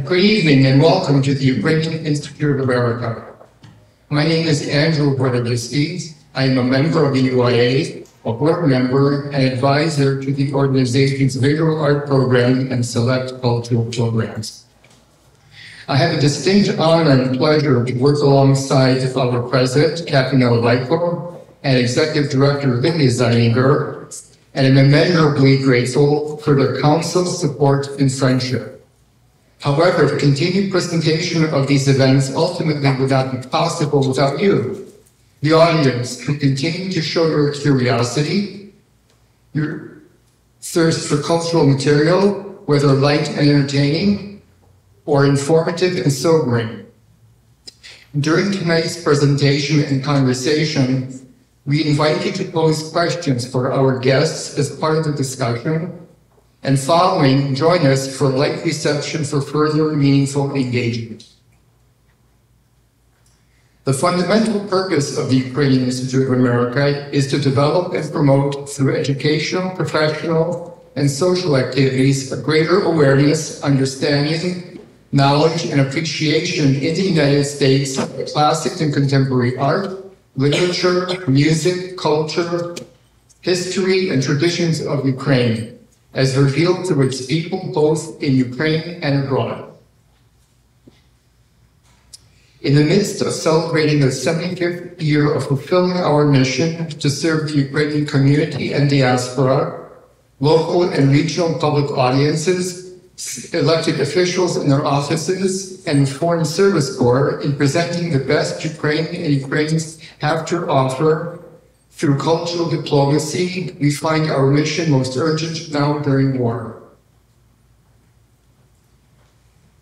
Good evening and welcome to the Ukrainian Institute of America. My name is Andrew Bordelitsky. I am a member of the UIA, a board member and advisor to the organization's visual art program and select cultural programs. I have a distinct honor and pleasure to work alongside our president, Kateryna, and executive director, Lydia Zaininger, and I'm immeasurably grateful for their counsel, support, and friendship. However, the continued presentation of these events ultimately would not be possible without you, the audience, who continue to show your curiosity, your thirst for cultural material, whether light and entertaining, or informative and sobering. During tonight's presentation and conversation, we invite you to pose questions for our guests as part of the discussion, and following, join us for a light reception for further meaningful engagement. The fundamental purpose of the Ukrainian Institute of America is to develop and promote through educational, professional, and social activities a greater awareness, understanding, knowledge, and appreciation in the United States of classic and contemporary art, literature, music, culture, history, and traditions of Ukraine, as revealed through its people both in Ukraine and abroad. In the midst of celebrating the 75th year of fulfilling our mission to serve the Ukrainian community and diaspora, local and regional public audiences, elected officials in their offices, and Foreign Service Corps in presenting the best Ukraine and Ukrainians have to offer through cultural diplomacy, we find our mission most urgent now during war.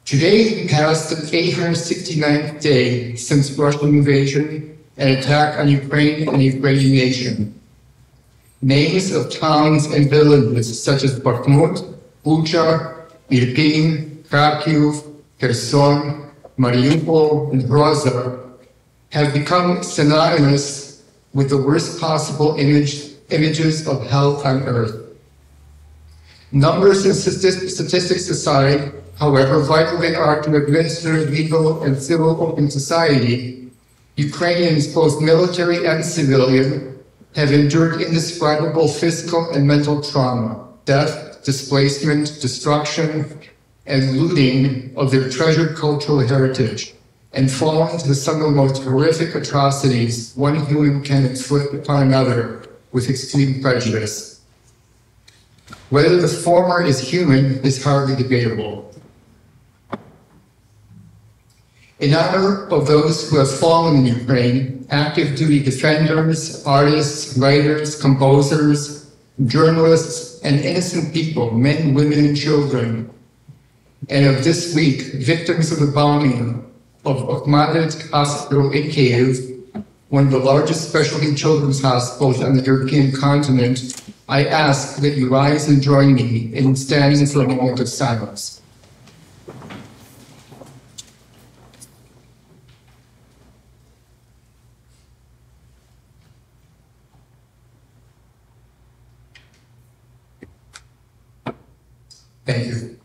Today, we passed the 869th day since Russian invasion and attack on Ukraine and the Ukrainian nation. Names of towns and villages such as Bakhmut, Bucha, Irpin, Kyiv, Kherson, Mariupol, and Grozny have become synonymous with the worst possible images of hell on earth. Numbers and statistics aside, however vital they are to administer legal and civil open society, Ukrainians, both military and civilian, have endured indescribable physical and mental trauma, death, displacement, destruction, and looting of their treasured cultural heritage, and fallen to some of the most horrific atrocities one human can inflict upon another with extreme prejudice. Whether the former is human is hardly debatable. In honor of those who have fallen in Ukraine, active duty defenders, artists, writers, composers, journalists, and innocent people, men, women, and children, and of this week, victims of the bombing of Akhmatyk Hospital in Kyiv, one of the largest specialty children's hospitals on the European continent, I ask that you rise and join me in standing for a moment of silence. Thank you.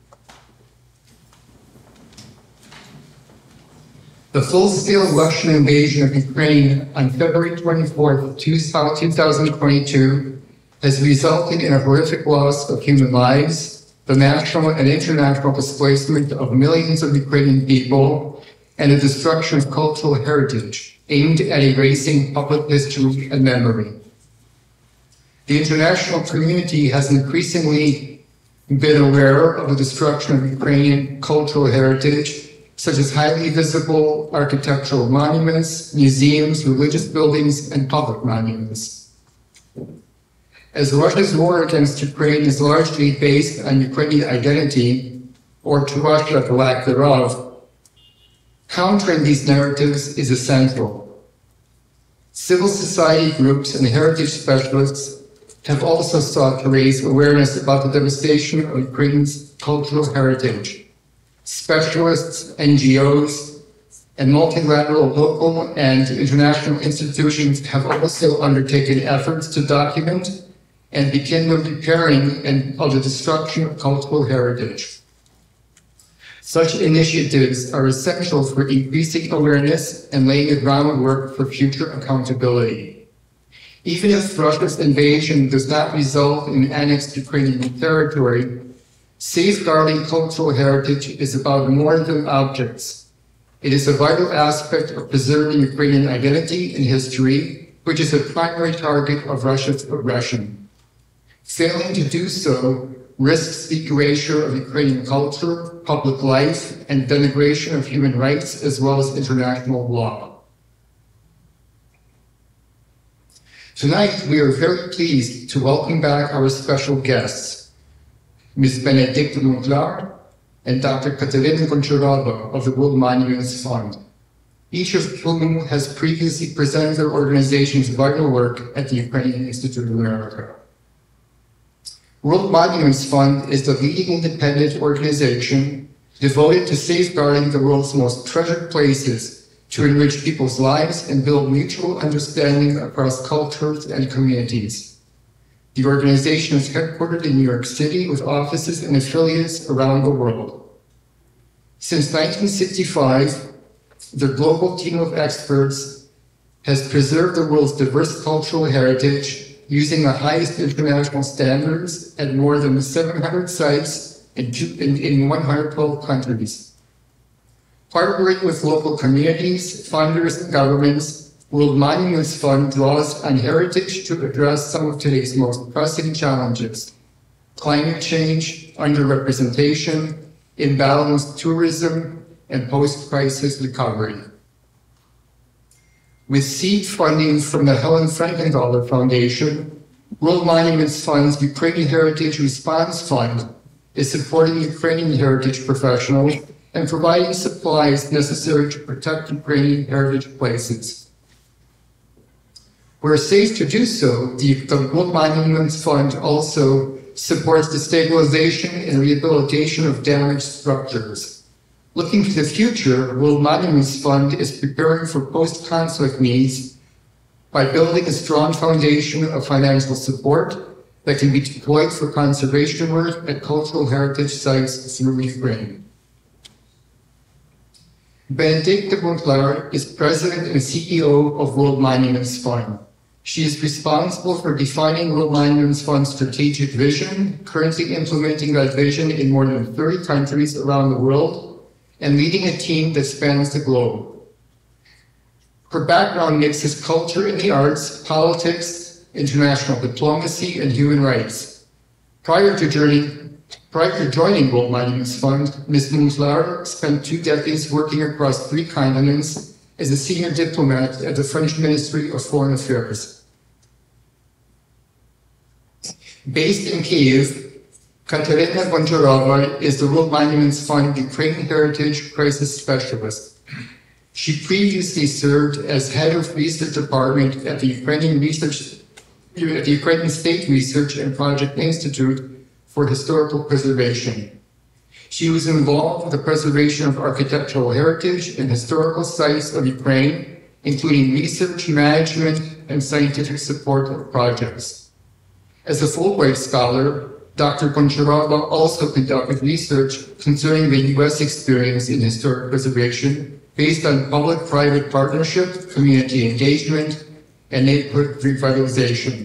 The full-scale Russian invasion of Ukraine on February 24, 2022 has resulted in a horrific loss of human lives, the national and international displacement of millions of Ukrainian people, and the destruction of cultural heritage aimed at erasing public history and memory. The international community has increasingly been aware of the destruction of Ukrainian cultural heritage, such as highly visible architectural monuments, museums, religious buildings, and public monuments. As Russia's war against Ukraine is largely based on Ukrainian identity, or to Russia, the lack thereof, countering these narratives is essential. Civil society groups and heritage specialists have also sought to raise awareness about the devastation of Ukraine's cultural heritage. Specialists, NGOs, and multilateral local and international institutions have also undertaken efforts to document and begin the repairing of the destruction of cultural heritage. Such initiatives are essential for increasing awareness and laying the groundwork for future accountability. Even if Russia's invasion does not result in annexed Ukrainian territory, safeguarding cultural heritage is about more than objects. It is a vital aspect of preserving Ukrainian identity and history, which is a primary target of Russia's aggression. Failing to do so risks the erasure of Ukrainian culture, public life, and denigration of human rights, as well as international law. Tonight, we are very pleased to welcome back our special guests, Ms. Benedicta Monclar and Dr. Kateryna Goncharova of the World Monuments Fund, each of whom has previously presented their organization's vital work at the Ukrainian Institute of America. World Monuments Fund is the leading independent organization devoted to safeguarding the world's most treasured places to enrich people's lives and build mutual understanding across cultures and communities. The organization is headquartered in New York City with offices and affiliates around the world. Since 1965, the global team of experts has preserved the world's diverse cultural heritage using the highest international standards at more than 700 sites in 112 countries. Partnering with local communities, funders, and governments, World Monuments Fund draws on heritage to address some of today's most pressing challenges: climate change, underrepresentation, imbalanced tourism, and post-crisis recovery. With seed funding from the Helen Frankenthaler Foundation, World Monuments Fund's Ukrainian Heritage Response Fund is supporting Ukrainian heritage professionals and providing supplies necessary to protect Ukrainian heritage places. Where safe to do so, the World Monuments Fund also supports the stabilization and rehabilitation of damaged structures. Looking to the future, World Monuments Fund is preparing for post-conflict needs by building a strong foundation of financial support that can be deployed for conservation work at cultural heritage sites through Ukraine. Benedicta Monclar is President and CEO of World Monuments Fund. She is responsible for defining World Monuments Fund's strategic vision, currently implementing that vision in more than 30 countries around the world, and leading a team that spans the globe. Her background mixes culture and the arts, politics, international diplomacy, and human rights. Prior to joining World Monuments Fund, Ms. Monclar spent 2 decades working across 3 continents as a senior diplomat at the French Ministry of Foreign Affairs. Based in Kyiv, Kateryna Goncharova is the World Monuments Fund Ukrainian Heritage Crisis Specialist. She previously served as head of research department at the Ukrainian State Research and Project Institute for Historical Preservation. She was involved with the preservation of architectural heritage and historical sites of Ukraine, including research, management, and scientific support of projects. As a Fulbright scholar, Dr. Goncharova also conducted research concerning the U.S. experience in historic preservation based on public-private partnership, community engagement, and neighborhood revitalization.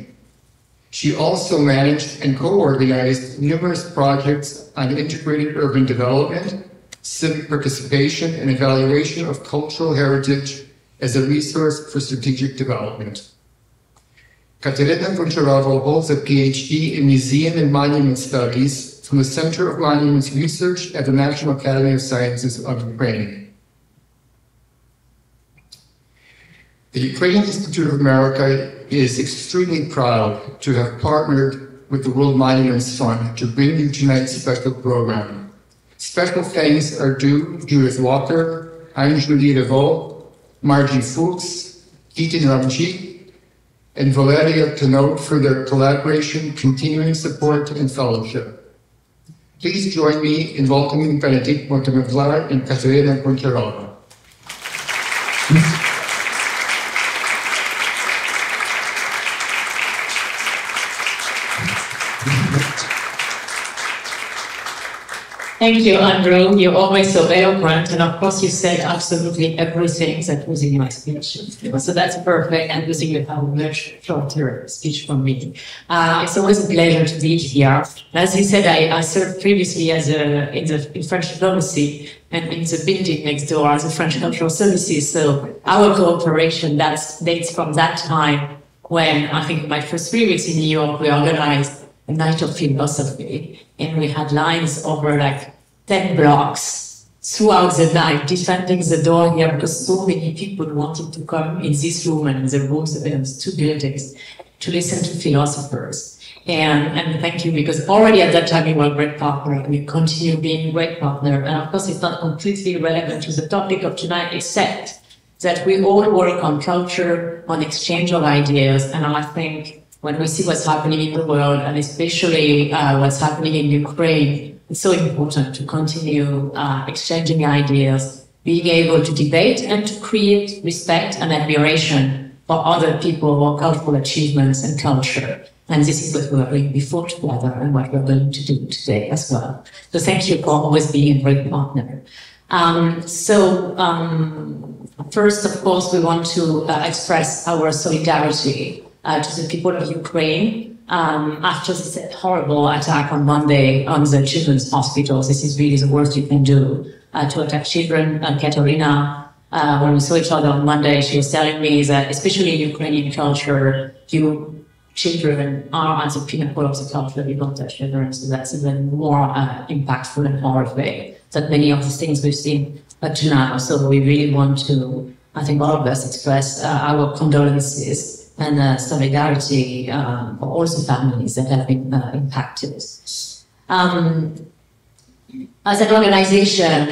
She also managed and co-organized numerous projects on integrated urban development, civic participation, and evaluation of cultural heritage as a resource for strategic development. Kateryna Goncharova holds a PhD in Museum and Monument Studies from the Center of Monuments Research at the National Academy of Sciences of Ukraine. The Ukrainian Institute of America is extremely proud to have partnered with the World Monuments Fund to bring you tonight's special program. Special thanks are due Judith Walker, Anne-Julie Deveau, Margie Fuchs, Keaton Ramchik, and Valeria Canot for their collaboration, continuing support, and fellowship. Please join me in welcoming Benedicta Monclar and Kateryna Goncharova. Thank you, Andrew. You're always so eloquent, and of course, you said absolutely everything that was in my speech. So that's perfect, and you think you have a much shorter speech from me. It's always a pleasure to be here. As you said, I served previously as in French diplomacy and in the building next door as a French Cultural Services. So our cooperation dates from that time when I think my first 3 weeks in New York, we organized a night of philosophy, and we had lines over like 10 blocks throughout the night, defending the door here because so many people wanted to come in this room and in the rooms of those 2 buildings to listen to philosophers. And thank you, because already at that time you were a great partner, and you continue being a great partner. And of course, it's not completely relevant to the topic of tonight, except that we all work on culture, on exchange of ideas, and I think when we see what's happening in the world, and especially what's happening in Ukraine, it's so important to continue exchanging ideas, being able to debate and to create respect and admiration for other people's cultural achievements and culture. And this is what we were doing before together and what we're going to do today as well. So thank you for always being a great partner. First, of course, we want to express our solidarity to the people of Ukraine after this horrible attack on Monday on the children's hospitals. This is really the worst you can do, to attack children. Kateryna, when we saw each other on Monday, she was telling me that, especially in Ukrainian culture, children are at the pinnacle of the culture. You don't touch children, so that's even more impactful and horrific than many of the things we've seen up to now. So we really want to, I think all of us, express our condolences and solidarity for all the families that have been impacted. As an organization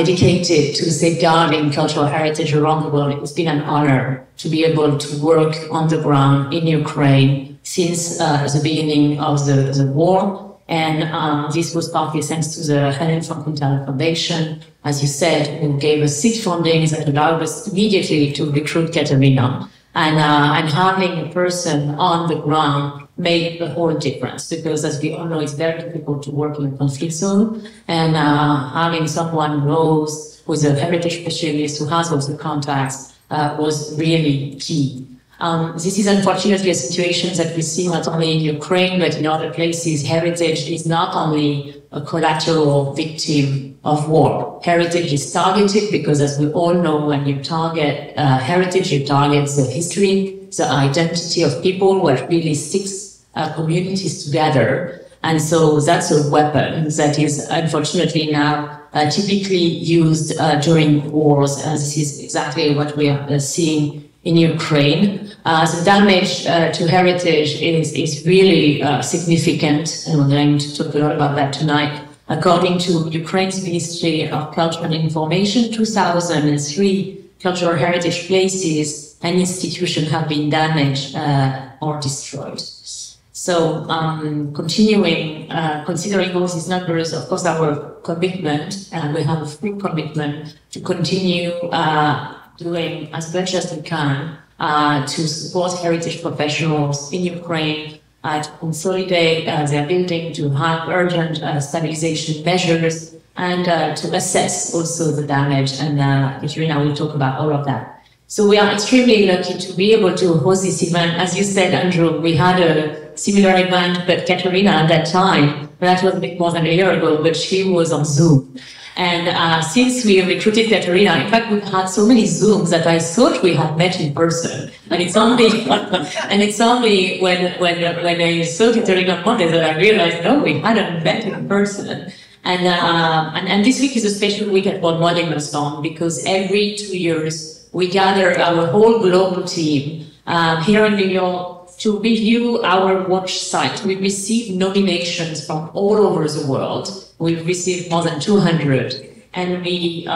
dedicated to safeguarding cultural heritage around the world, it's been an honor to be able to work on the ground in Ukraine since the beginning of the war. And this was partly thanks to the Helen Frankenthal Foundation, as you said, who gave us seed funding that allowed us immediately to recruit Kateryna. And having a person on the ground made the whole difference, because as we all know, it's very difficult to work in a conflict zone, and having someone who knows, who's a heritage specialist, who has also contacts, was really key. This is unfortunately a situation that we see not only in Ukraine, but in other places. Heritage is not only a collateral victim of war. Heritage is targeted because, as we all know, when you target heritage, you target the history, the identity of people who have really six communities together. And so that's a weapon that is unfortunately now typically used during wars. This is exactly what we are seeing in Ukraine. The damage to heritage is really significant, and we're going to talk a lot about that tonight. According to Ukraine's Ministry of Culture and Information, 2003 cultural heritage places and institutions have been damaged or destroyed. So, considering all these numbers, of course, our commitment, and we have a full commitment to continue doing as much as we can to support heritage professionals in Ukraine, to consolidate their building, to have urgent stabilization measures, and to assess also the damage. And Kateryna will talk about all of that. So we are extremely lucky to be able to host this event. As you said, Andrew, we had a similar event, but Kateryna at that time, that was a bit more than a year ago, but she was on Zoom. And since we recruited Kateryna, in fact, we've had so many Zooms that I thought we had met in person. And it's only when I saw Kateryna on Monday that I realized, no, we hadn't met in person. And this week is a special week at World Modeling Stone, because every 2 years we gather our whole global team here in New York to review our watch site. We receive nominations from all over the world. We've received more than 200, and we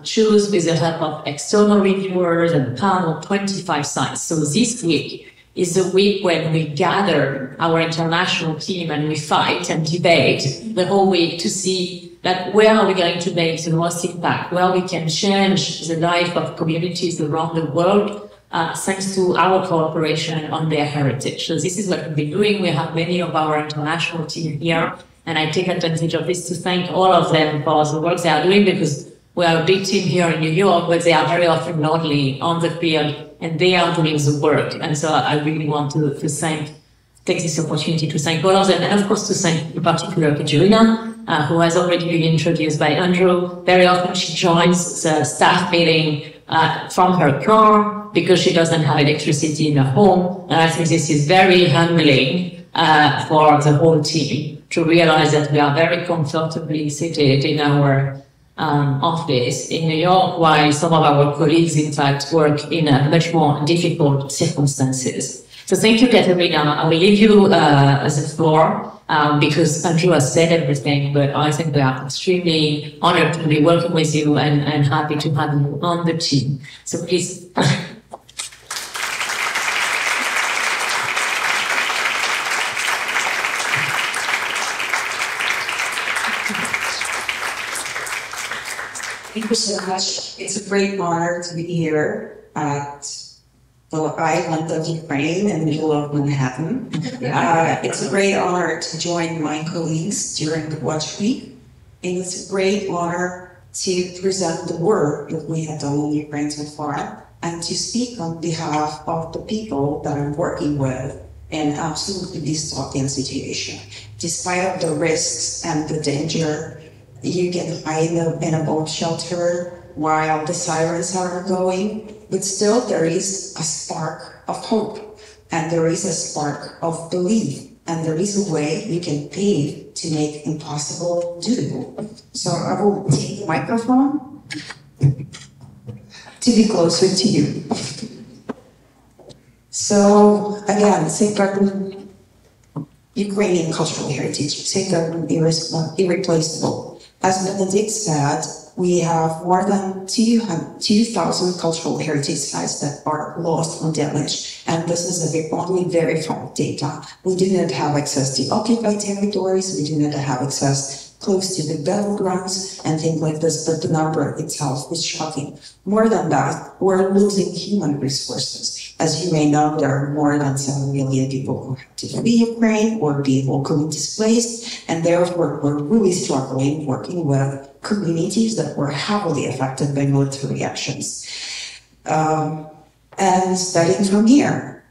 choose with the help of external reviewers and a panel of 25 sites. So this week is the week when we gather our international team and we fight and debate the whole week to see that where are we going to make the most impact, where we can change the life of communities around the world, thanks to our cooperation on their heritage. So this is what we've been doing. We have many of our international team here, And I take advantage of this to thank all of them for the work they are doing, because we are a big team here in New York, but they are very often lonely on the field, and they are doing the work. And so I really want to take this opportunity to thank all of them, and of course to thank in particular Kateryna, who has already been introduced by Andrew. Very often she joins the staff meeting from her car because she doesn't have electricity in her home. And I think this is very humbling for the whole team to realize that we are very comfortably seated in our office in New York, while some of our colleagues, in fact, work in much more difficult circumstances. So thank you, Kateryna. I will leave you the floor because Andrew has said everything, but I think we are extremely honored to be working with you and happy to have you on the team. So please. Thank you so much. It's a great honor to be here at the island of Ukraine in the middle of Manhattan. It's a great honor to join my colleagues during the Watch Week. And it's a great honor to present the work that we have done in Ukraine so far and to speak on behalf of the people that I'm working with in absolutely dystopian situation. Despite of the risks and the danger, you can hide in a bomb shelter while the sirens are going, but still there is a spark of hope, and there is a spark of belief, and there is a way you can pave to make impossible doable. So I will take the microphone to be closer to you. So again, safeguarding Ukrainian cultural heritage, safeguarding irreplaceable. As Benedict said, we have more than 2,000 cultural heritage sites that are lost or damaged, and this is only verified data. We do not have access to occupied territories, we do not have access close to the battlegrounds and things like this, but the number itself is shocking. More than that, we're losing human resources. As you may know, there are more than 7 million people who have to flee Ukraine or be locally displaced, and therefore we're really struggling working with communities that were heavily affected by military actions. And starting from here,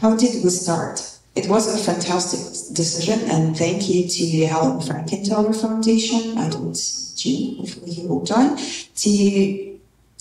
how did we start? It was a fantastic decision, and thank you to Helen Frankenthaler Foundation. I don't see Jean, hopefully he will join.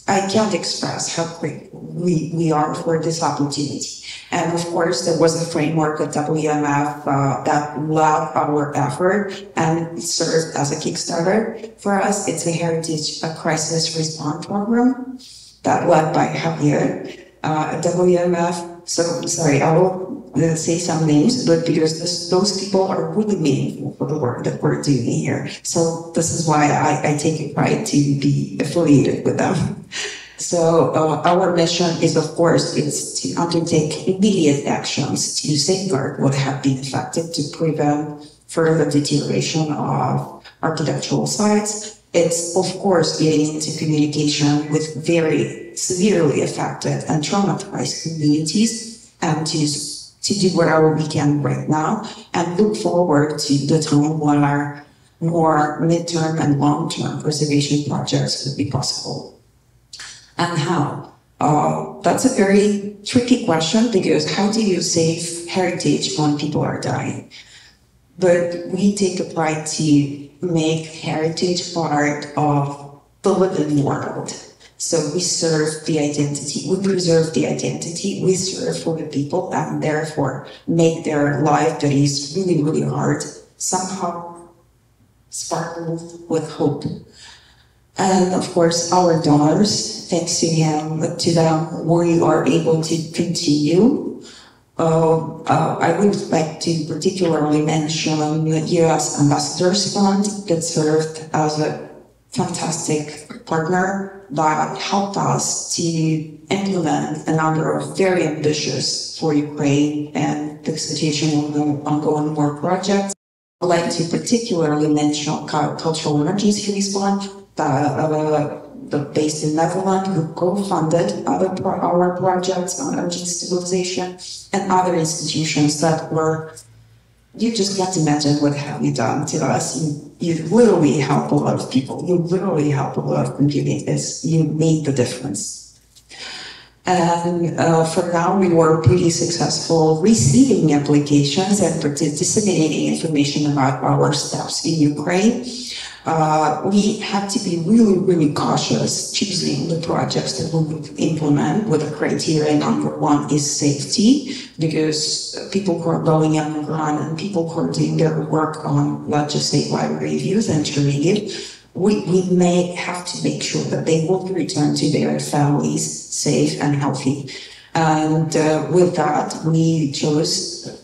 I can't express how grateful we are for this opportunity. And of course, there was a framework at WMF that led our effort and served as a Kickstarter for us. It's a Heritage Crisis Response Program that led by Javier at WMF. So, sorry, I will say some names, but because those people are really meaningful for the work that we're doing here. So this is why I take a pride to be affiliated with them. So our mission is, of course, to undertake immediate actions to safeguard what have been affected to prevent further deterioration of architectural sites. It's, of course, getting into communication with very severely affected and traumatized communities and to do whatever we can right now and look forward to the time when our more midterm and long-term preservation projects could be possible. And how? That's a very tricky question, because how do you save heritage when people are dying? But we take a pride to make heritage part of the living world. So we serve the identity, we preserve the identity, we serve for the people, and therefore make their life that is really, really hard somehow sparkle with hope. And of course, our donors, thanks to them, we are able to continue. I would like to particularly mention the U.S. Ambassadors Fund that served as a fantastic partner that helped us to implement a number of very ambitious for Ukraine and the situation of the ongoing war projects. I'd like to particularly mention Cultural Emergency Response, based in Netherlands, who co-funded our projects on urgent stabilization, and other institutions that were you just can't imagine what have you done to us. You literally help a lot of people. You literally help a lot of communities. You made the difference. And for now, we were pretty successful receiving applications and disseminating information about our steps in Ukraine. We had to be really, really cautious choosing the projects that we would implement with the criteria. Number one is safety, because people who are going underground and people who are doing their work on, let's just say, library views and Chernihiv, we may have to make sure that they will return to their families safe and healthy. And with that, we chose,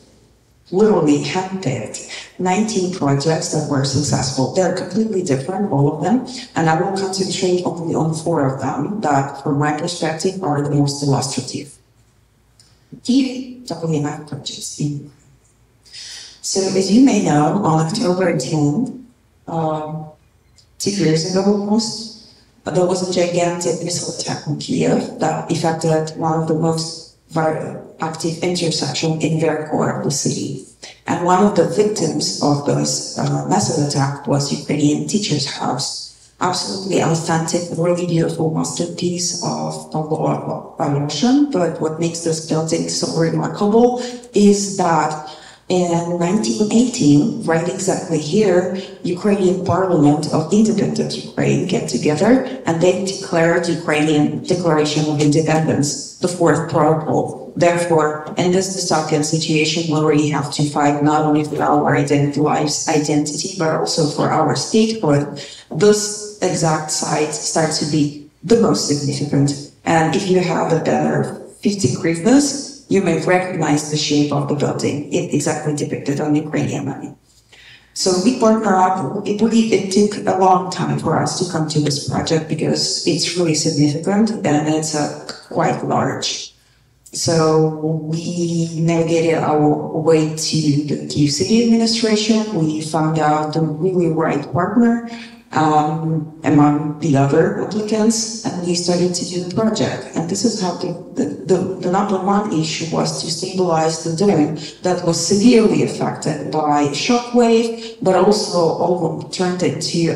literally handpicked 19 projects that were successful. They're completely different, all of them, and I will concentrate only on 4 of them that, from my perspective, are the most illustrative. TWMF projects. So, as you may know, on October 10th, 2 years ago almost, there was a gigantic missile attack on Kyiv that affected one of the most active intersections in their core of the city. And one of the victims of this massive attack was Ukrainian teacher's house. Absolutely authentic, really beautiful masterpiece of Russian. But what makes this building so remarkable is that in 1918, right exactly here, Ukrainian Parliament of Independent Ukraine get together and they declared Ukrainian Declaration of Independence, the 4th protocol. Therefore, in this dystopian situation where we have to fight not only for our identity, but also for our statehood, this exact site starts to be the most significant. And if you have a better 50 hryvnias, you may recognize the shape of the building. It exactly depicted on Ukrainian money. So we partner up. It took a long time for us to come to this project because it's really significant and it's quite large. So we navigated our way to the Kyiv City administration. We found out the really right partner among the other applicants, and we started to do the project. And this is how the number one issue was to stabilize the dome that was severely affected by a shockwave, but also all turned into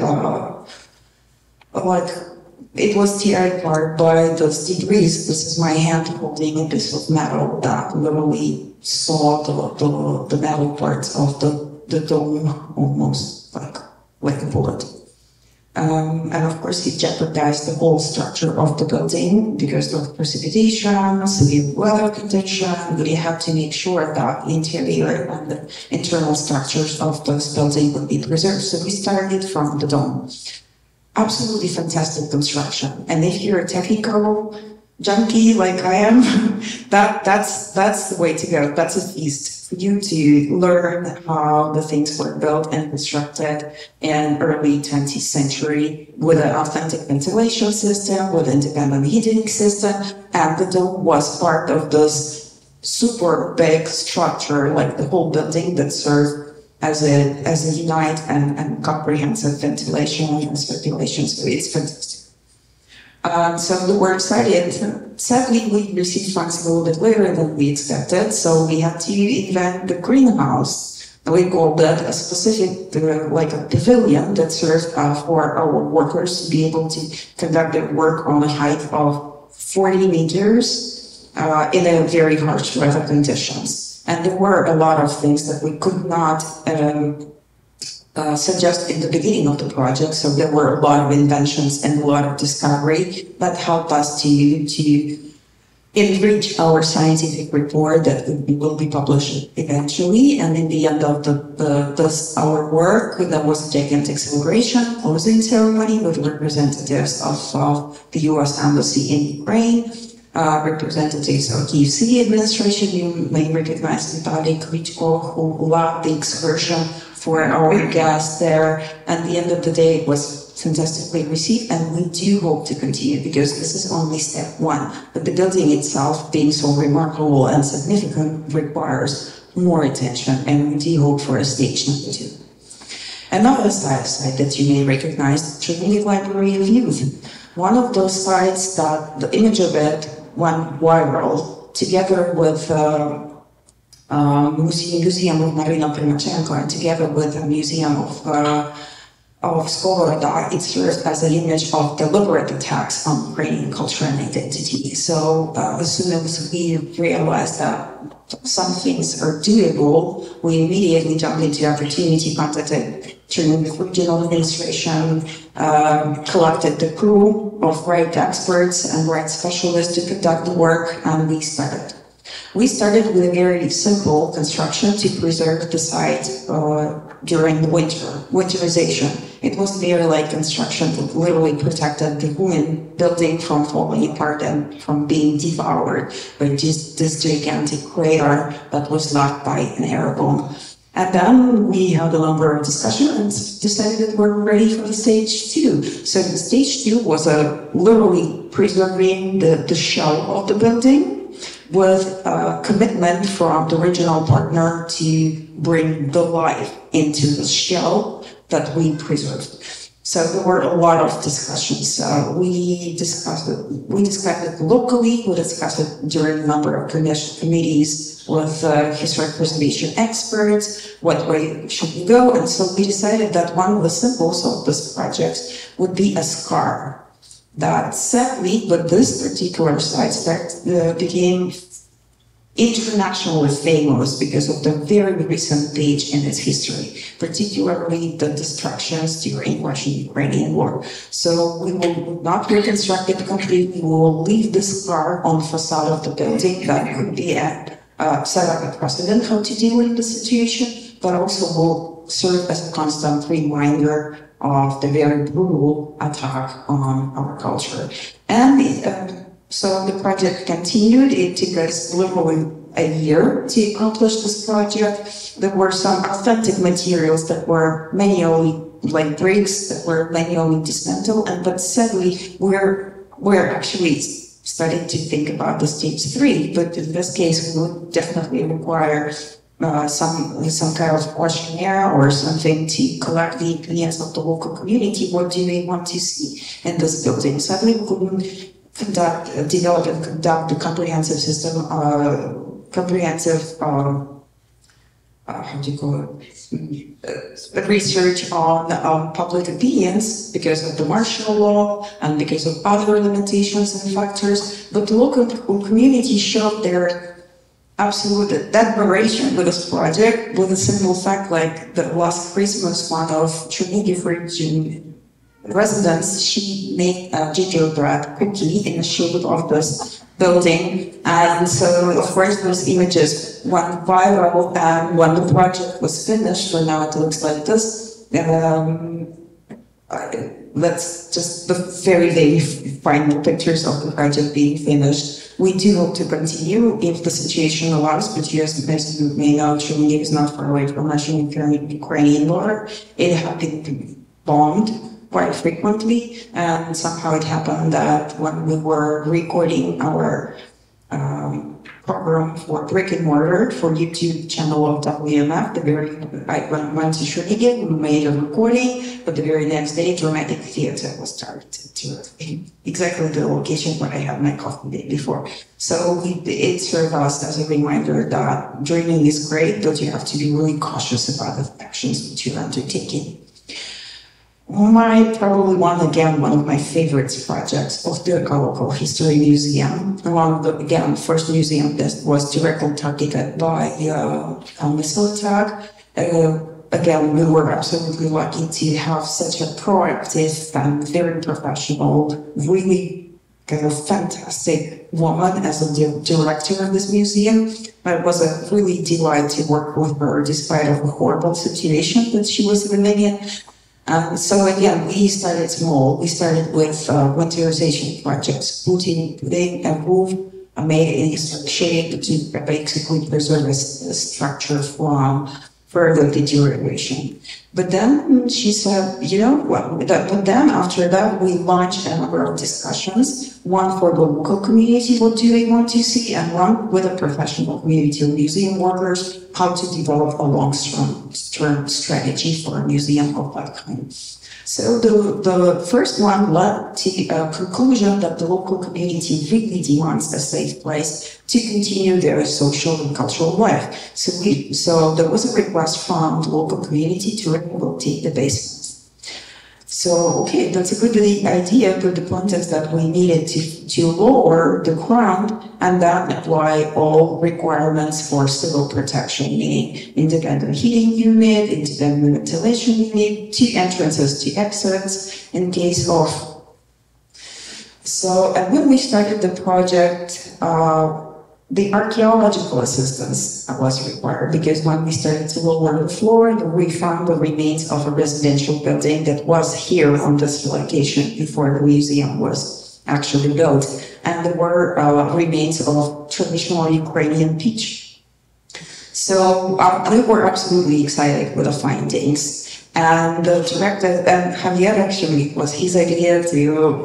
it was teared apart by those debris. This is my hand holding a piece of metal that literally saw the metal parts of the dome almost like a bullet. And of course, it jeopardized the whole structure of the building because of precipitation, severe weather conditions. We had to make sure that the interior and the internal structures of this building would be preserved. So we started from the dome. Absolutely fantastic construction. And if you're a technical junkie like I am, that's the way to go. That's a feast for you to learn how the things were built and constructed in early 20th century with an authentic ventilation system, with independent heating system, and the dome was part of this super big structure, like the whole building that served as a unite and comprehensive ventilation and circulation. So it's fantastic. So we were excited. Sadly, we received funds a little bit later than we expected, so we had to invent the greenhouse. We called that a specific, like a pavilion that served for our workers to be able to conduct their work on a height of 40 meters in a very harsh weather conditions. And there were a lot of things that we could not suggest in the beginning of the project. So there were a lot of inventions and a lot of discovery that helped us to enrich our scientific report that will be published eventually. And in the end of our work, there was a gigantic celebration, closing ceremony with representatives of the U.S. Embassy in Ukraine, representatives of Kyiv City administration. You may recognize Vitaly Klitschko, who led the excursion for our guests there. At the end of the day, it was fantastically received, and we do hope to continue because this is only step one. But the building itself, being so remarkable and significant, requires more attention, and we do hope for a stage number 2. Another site that you may recognize, the Chernihiv Library of Youth. One of those sites that the image of it went viral, together with Museum of Marina Primachenko, and together with the Museum of Skovoroda, it serves as an image of deliberate attacks on Ukrainian culture and identity. So as soon as we realized that some things are doable, we immediately jumped into the opportunity, contacted Chernihiv Regional Administration, collected the crew of right experts and right specialists to conduct the work, and we started. We started with a very simple construction to preserve the site during the winterization. It was very light construction that literally protected the ruined building from falling apart and from being devoured by just this gigantic crater that was left by an air bomb. And then we had a number of discussions and decided that we're ready for the stage 2. So the stage 2 was literally preserving the shell of the building, with a commitment from the regional partner to bring the life into the shell that we preserved. So there were a lot of discussions. We discussed it locally, we discussed it during a number of committees with historic preservation experts, what way should we go, and so we decided that one of the symbols of this project would be a scar. That sadly, but this particular site became internationally famous because of the very recent page in its history, particularly the destructions during Russian-Ukrainian war. So we will not reconstruct it completely, we will leave this scar on the facade of the building. That could be set up a precedent how to deal with the situation, but also will serve as a constant reminder of the very brutal attack on our culture. And so the project continued. It took us literally a year to accomplish this project. There were some authentic materials that were manually, like bricks, that were manually dismantled, but sadly, we're actually starting to think about the stage 3, but in this case, we would definitely require some kind of questionnaire or something to collect the opinions of the local community. What do they want to see in this building? Sadly, we couldn't develop and conduct a comprehensive system, research on public opinions because of the martial law and because of other limitations and factors. But the local community showed their absolute admiration with this project, with a simple fact like that last Christmas, one of Chernihiv region residents, she made a gingerbread cookie in the shape of this building. And so, of course, those images went viral, and when the project was finished, for now it looks like this. Let's just the very day final pictures of the project being finished. We do hope to continue if the situation allows, but as you may know, Chernihiv is not far away from Russian-Ukrainian border. It had been bombed quite frequently, and somehow it happened that when we were recording our program for brick and mortar for YouTube channel of WMF, I went to Chernihiv, we made a recording, but the very next day dramatic theater was started to exactly the location where I had my coffee day before. So it served us as a reminder that dreaming is great, but you have to be really cautious about the actions that you're undertaking. Probably one of my favorite projects of the Local History Museum. One of the, first museum that was directly targeted by a missile attack. Again, we were absolutely lucky to have such a proactive and very professional, really kind of fantastic woman as a director of this museum. It was a really delight to work with her despite of the horrible situation that she was living in. So again, we started small. We started with winterization projects, putting a roof made in historic shape to basically preserve a structure from further deterioration. But then she said, you know, but then after that, we launched a number of discussions, one for the local community, what do they want to see, and one with a professional community of museum workers, how to develop a long-term strategy for a museum of that kind. So the first one led to a conclusion that the local community really demands a safe place to continue their social and cultural life. So there was a request from the local community to rehabilitate the basements. So, okay, that's a good idea, but the point is that we needed to lower the ground and then apply all requirements for civil protection, meaning independent heating unit, independent ventilation unit, 2 entrances, 2 exits in case of. So, and when we started the project, the archaeological assistance was required because when we started to lower the floor, we found the remains of a residential building that was here on this location before the museum was actually built. And there were remains of traditional Ukrainian pitch. So we were absolutely excited with the findings. And the director, and Javier actually was his idea to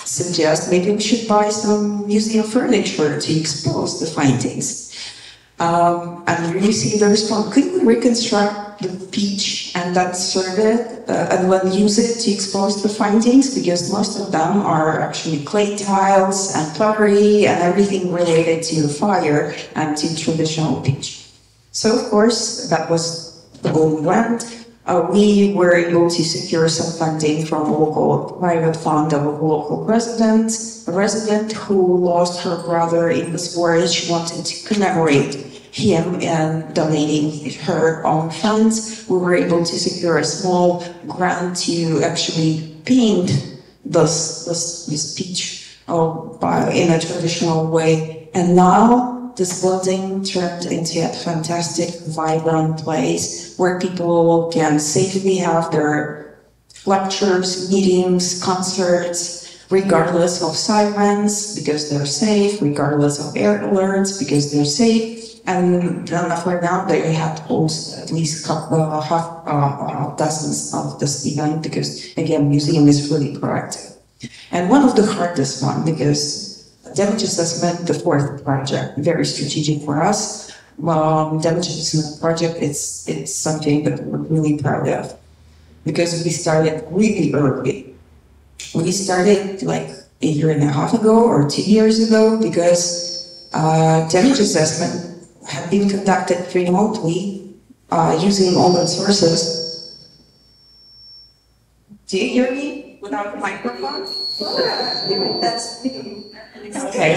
suggest maybe we should buy some museum furniture to expose the findings. And we received the response, could we reconstruct the pitch and then serve it and then use it to expose the findings? Because most of them are actually clay tiles and pottery and everything related to fire and to traditional pitch. So of course, that was the goal we went. We were able to secure some funding from a local private fund of a local resident who lost her brother in this war, and she wanted to commemorate him and donating her own funds. We were able to secure a small grant to actually paint this pitch in a traditional way. And now this building turned into a fantastic, vibrant place where people can safely have their lectures, meetings, concerts, regardless of sirens, because they're safe, regardless of air alerts, because they're safe. And for now, they had host at least dozens of this event because, again, museum is really proactive. And one of the hardest one, because damage assessment, the 4th project, very strategic for us. Damage assessment project, it's something that we're really proud of because we started really early. We started like a year and a half ago or 2 years ago because damage assessment had been conducted remotely using open sources. Do you hear me without the microphone? That's me. Okay.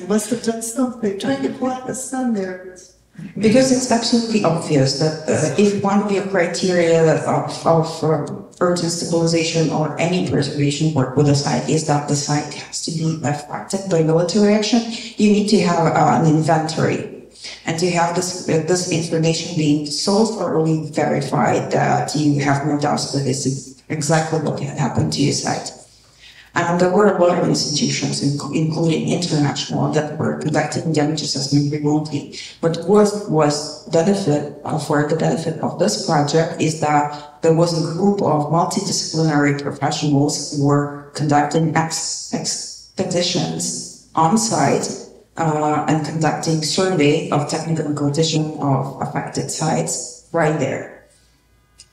You must have done something, trying to block the sun there. Because it's absolutely obvious that if one of the criteria of urgent stabilization or any preservation work with a site is that the site has to be affected by military action, you need to have an inventory. And to have this information being so thoroughly verified that you have no doubts that this is exactly what had happened to your site. And there were a lot of institutions, including international, that were conducting damage assessment remotely. But what was for the benefit of this project is that there was a group of multidisciplinary professionals who were conducting expeditions on site and conducting survey of technical condition of affected sites right there.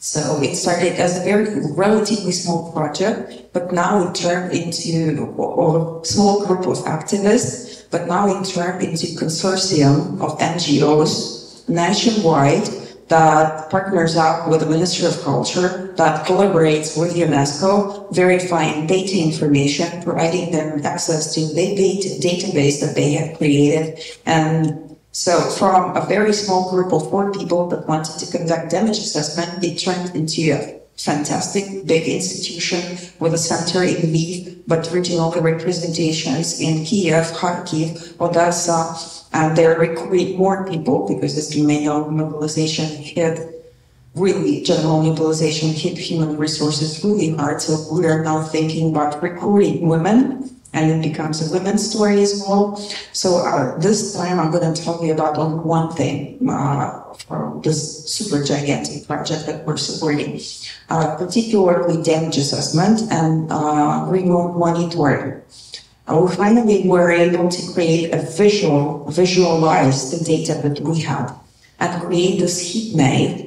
So it started as a very relatively small project, but now it turned into a small group of activists, but now it turned into a consortium of NGOs nationwide that partners up with the Ministry of Culture, that collaborates with UNESCO, verifying data information, providing them access to the database that they have created. And so from a very small group of 4 people that wanted to conduct damage assessment, it turned into a fantastic big institution with a center in Lviv, but regional representations in Kyiv, Kharkiv, Odessa, and they're recruiting more people because as you may know, mobilization hit really, general mobilization hit human resources really hard. So we are now thinking about recruiting women and it becomes a women's story as well. So this time I'm going to tell you about only one thing from this super gigantic project that we're supporting, particularly damage assessment and remote monitoring. We finally were able to create a visualize the data that we have and create this heat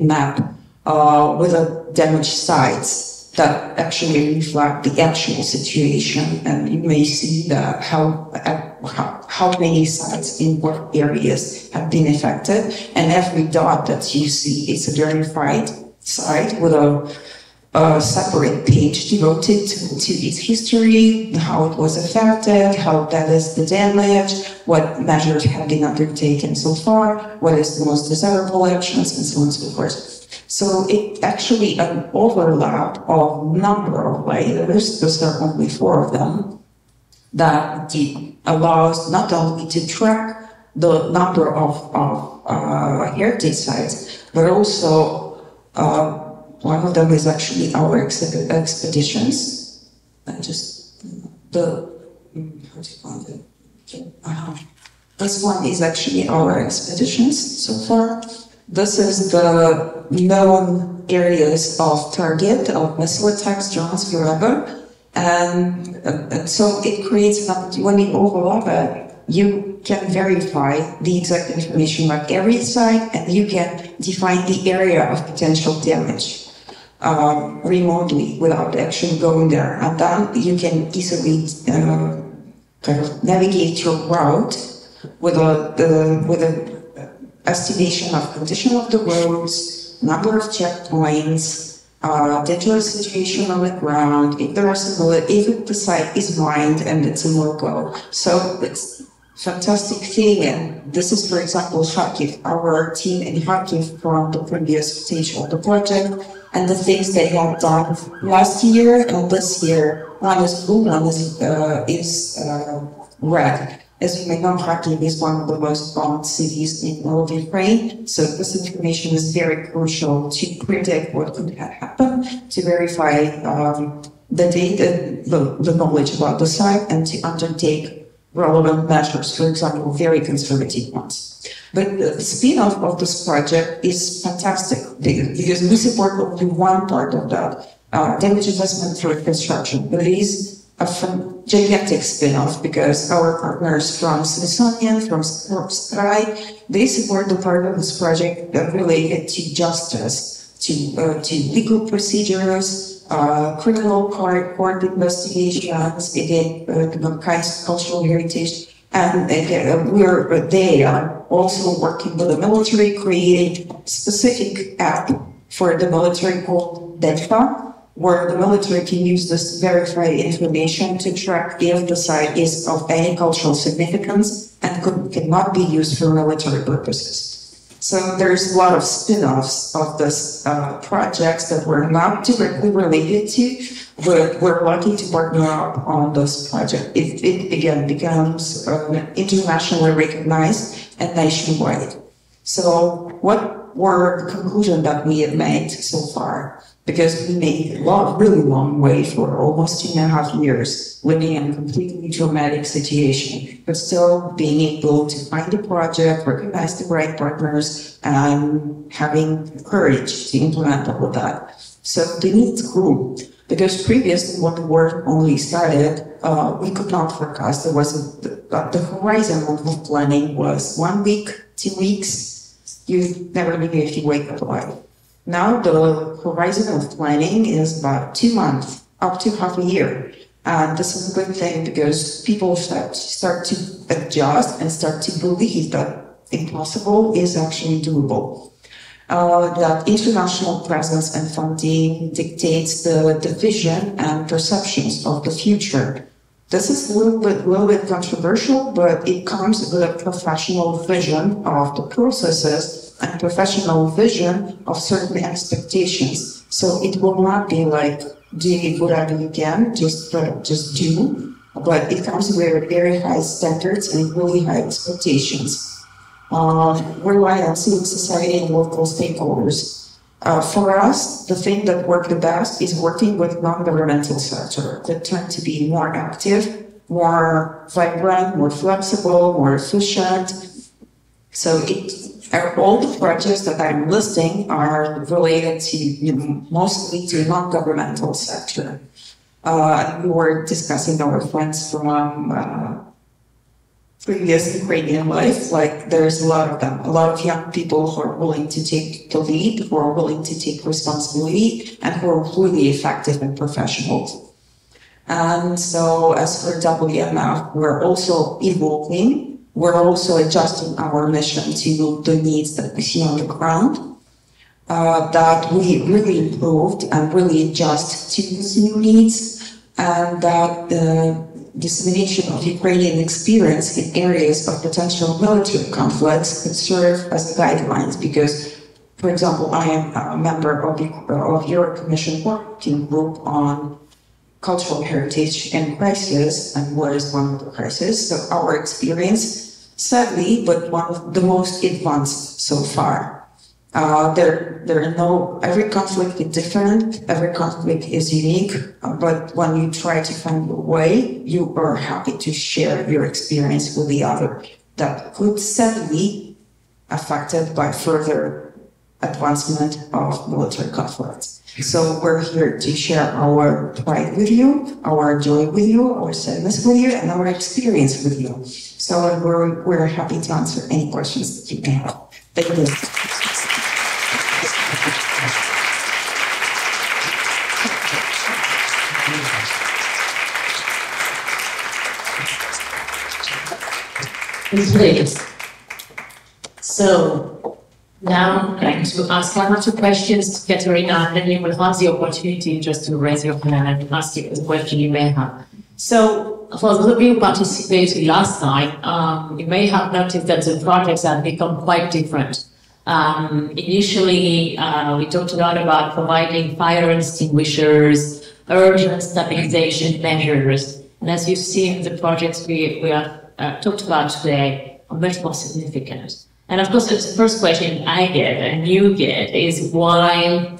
map with the damaged sites that actually reflect the actual situation, and you may see that how many sites in what areas have been affected, and every dot that you see is a verified site with a separate page devoted to its history, how it was affected, how that is the damage, what measures have been undertaken so far, what is the most desirable actions, and so on and so forth. So it actually an overlap of number of layers, because there are only 4 of them, that allows not only to track the number of heritage sites, but also one of them is actually our expeditions. This one is actually our expeditions so far. This is the known areas of target of missile attacks, drones, wherever. And so it creates an opportunity. When you overlap it, you can verify the exact information about every site, and you can define the area of potential damage remotely without actually going there. And then you can easily kind of navigate your route with a estimation of condition of the roads, number of checkpoints, dangerous situation on the ground, if there are if the site is mined and it's a local. So it's a fantastic thing. And this is, for example, Kyiv, our team in Kyiv from the previous stage of the project, and the things they have done last year and this year. One is blue, one is red. As you may know, Kyiv is one of the most bombed cities in all of Ukraine, so this information is very crucial to predict what could happen, to verify the data, the knowledge about the site, and to undertake relevant measures, for example, very conservative ones. But the spin-off of this project is fantastic because we support only one part of that, damage assessment for construction, but it is a gigantic spin-off because our partners from Smithsonian, from Sky, they support the part of this project related to justice, to legal procedures, criminal court investigations, again, kinds of cultural heritage, and they are also working with the military, creating specific app for the military called DEDFA, where the military can use this verified information to track if the site is of any cultural significance and cannot be used for military purposes. So there's a lot of spin-offs of this projects that we're not directly related to, but we're lucky to partner up on this project. It again becomes internationally recognized and nationwide. So what were the conclusions that we have made so far? Because we made a really long way for almost 2.5 years, living in a completely traumatic situation, but still being able to find a project, recognize the right partners, and having courage to implement all of that. So the needs grew, because previously when the war only started, we could not forecast. There was the horizon of planning was 1 week, 2 weeks. You never knew if you wake up alive. Now the horizon of planning is about 2 months, up to half a year. And this is a good thing because people start to adjust and start to believe that impossible is actually doable. That international presence and funding dictates the vision and perceptions of the future. This is a little bit controversial, but it comes with a professional vision of the processes and professional vision of certain expectations. So it will not be like do whatever you can, just do, but it comes with very high standards and really high expectations. We rely on civil society and local stakeholders. For us, the thing that worked the best is working with non-governmental sector that tend to be more active more vibrant, more flexible, more efficient. So all the projects that I'm listing are related to, mostly to non-governmental sector. We were discussing our friends from previous Ukrainian life, like there's a lot of them, a lot of young people who are willing to take the lead, who are willing to take responsibility, and who are really effective and professional. And so as for WMF, we're also evolving, we're also adjusting our mission to the needs that we see on the ground, that we really improved and really adjust to these new needs, and that the dissemination of Ukrainian experience in areas of potential military conflicts could serve as guidelines because, for example, I am a member of your Commission working group on cultural heritage and crisis, and was one of the crises. So our experience, sadly, but one of the most advanced so far. Every conflict is different, every conflict is unique, but when you try to find a way, you are happy to share your experience with the other that could sadly affected by further advancement of military conflicts. So we're here to share our pride with you, our joy with you, our sadness with you, and our experience with you. So we're happy to answer any questions that you may have. Thank you. Please. So now I'm going to ask one or two questions to Kateryna, and then you will have the opportunity just to raise your hand and ask you the question you may have. So for those of you who participated last time, you may have noticed that the projects have become quite different. Initially, we talked a lot about providing fire extinguishers, urgent stabilization measures, and as you've seen, the projects we have talked about today are much more significant. And of course, the first question I get and you get is why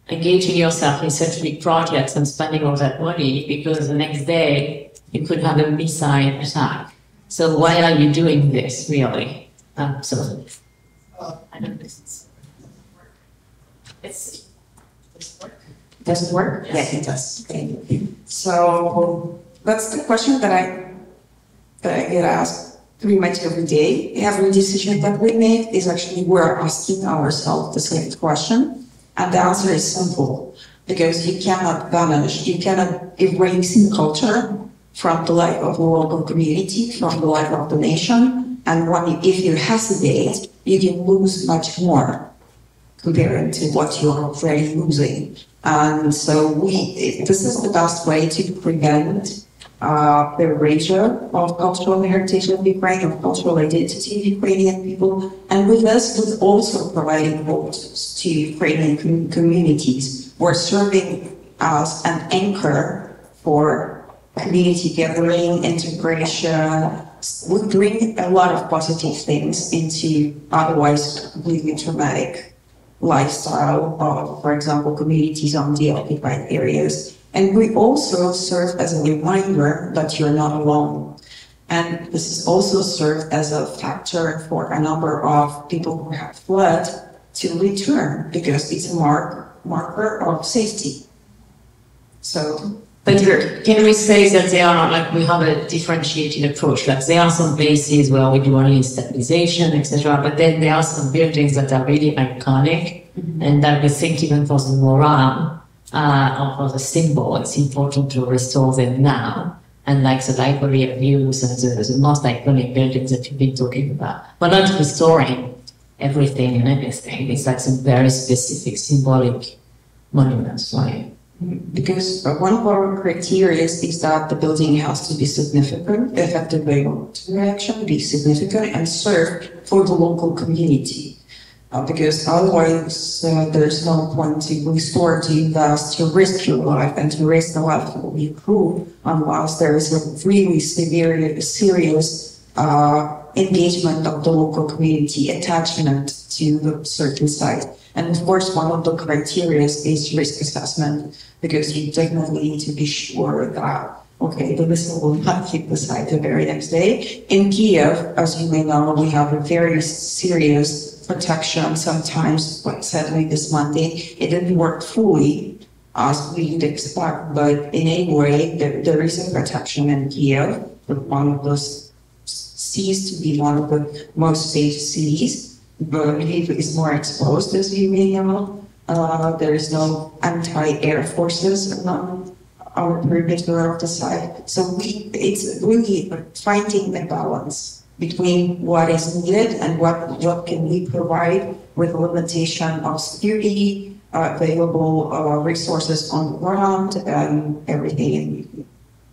engaging yourself in such big projects and spending all that money, because the next day you could have a missile attack. So why are you doing this, really? I don't know this. Does it work? Yeah, it does. So that's the question that I get asked pretty much every day. Every decision that we make is actually we're asking ourselves the same question. And the answer is simple, because you cannot banish, you cannot erase culture from the life of the local community, from the life of the nation. And if you hesitate, you can lose much more compared to what you're already losing. And so this is the best way to prevent the erasure of cultural heritage of Ukraine, of cultural identity of Ukrainian people, and with this, with also providing voices to Ukrainian communities. We're serving as an anchor for community gathering, integration. We bring a lot of positive things into otherwise completely traumatic lifestyle of, for example, communities on the occupied areas. And we also serve as a reminder that you're not alone. And this is also served as a factor for a number of people who have fled to return, because it's a marker of safety. So, but can we say that they are like, we have a differentiated approach? Like there are some places where we do only stabilization, etc. But then there are some buildings that are really iconic, and that we think even for the morale or for the symbol, it's important to restore them now. And like the library of youth and the most iconic buildings that you've been talking about. We're not restoring everything and everything. It's like some very specific symbolic monuments, right? Because one of our criteria is that the building has to be significant, effective reaction, be significant, and serve for the local community. Because otherwise there's no point to restore, to invest, to risk your life and to risk the life of your crew unless there is a really serious engagement of the local community, attachment to the certain site. And of course, one of the criteria is risk assessment, because you definitely need to be sure that Okay, the missile will not hit the site the very next day. In Kyiv, as you may know, we have a very serious protection. Sometimes, like sadly this Monday, it didn't work fully as we'd expect, but in any way, there is a protection in Kyiv. One of those seems to be one of the most safe cities, but Kyiv is more exposed, as you may know. There is no anti-air forces around our perimeter of the site. So it's really finding the balance between what is needed and what can we provide with the limitation of security, available resources on the ground, and everything.